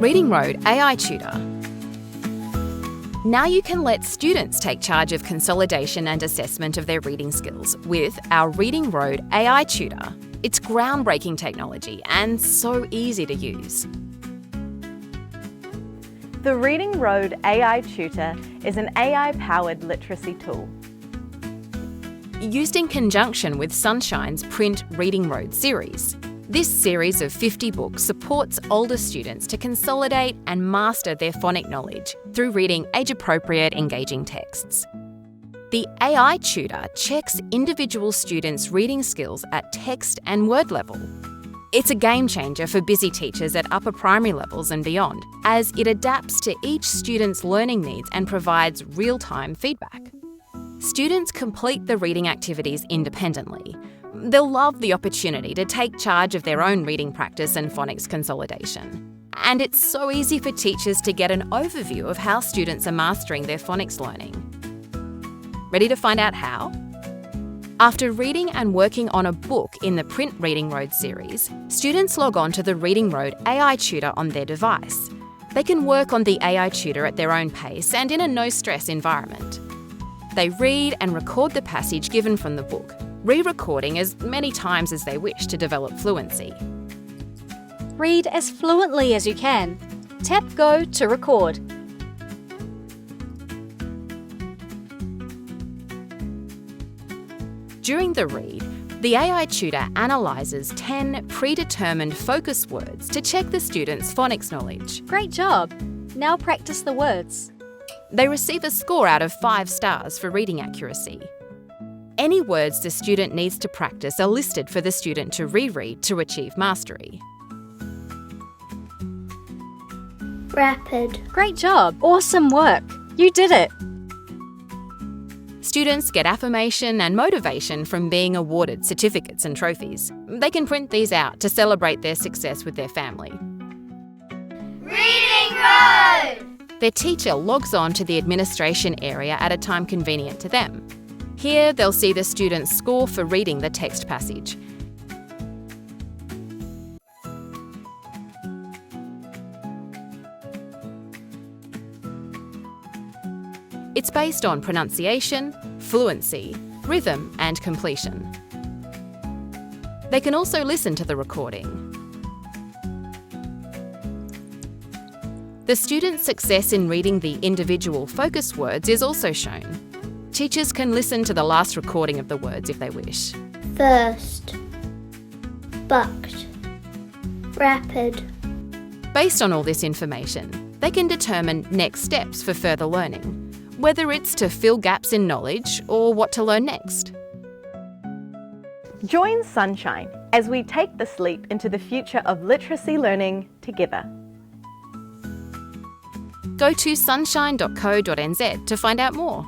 Reading Road AI Tutor. Now you can let students take charge of consolidation and assessment of their reading skills with our Reading Road AI Tutor. It's groundbreaking technology and so easy to use. The Reading Road AI Tutor is an AI-powered literacy tool. Used in conjunction with Sunshine's print Reading Road series. This series of 50 books supports older students to consolidate and master their phonic knowledge through reading age-appropriate, engaging texts. The AI Tutor checks individual students' reading skills at text and word level. It's a game changer for busy teachers at upper primary levels and beyond, as it adapts to each student's learning needs and provides real-time feedback. Students complete the reading activities independently. They'll love the opportunity to take charge of their own reading practice and phonics consolidation. And it's so easy for teachers to get an overview of how students are mastering their phonics learning. Ready to find out how? After reading and working on a book in the print Reading Road series, students log on to the Reading Road AI Tutor on their device. They can work on the AI Tutor at their own pace and in a no-stress environment. They read and record the passage given from the book, re-recording as many times as they wish to develop fluency. Read as fluently as you can. Tap Go to record. During the read, the AI Tutor analyses 10 predetermined focus words to check the student's phonics knowledge. Great job! Now practice the words. They receive a score out of 5 stars for reading accuracy. Any words the student needs to practice are listed for the student to reread to achieve mastery. Rapid. Great job! Awesome work! You did it! Students get affirmation and motivation from being awarded certificates and trophies. They can print these out to celebrate their success with their family. Reading Road! Their teacher logs on to the administration area at a time convenient to them. Here, they'll see the student's score for reading the text passage. It's based on pronunciation, fluency, rhythm, and completion. They can also listen to the recording. The student's success in reading the individual focus words is also shown. Teachers can listen to the last recording of the words if they wish. First. Bucked. Rapid. Based on all this information, they can determine next steps for further learning, whether it's to fill gaps in knowledge or what to learn next. Join Sunshine as we take this leap into the future of literacy learning together. Go to sunshine.co.nz to find out more.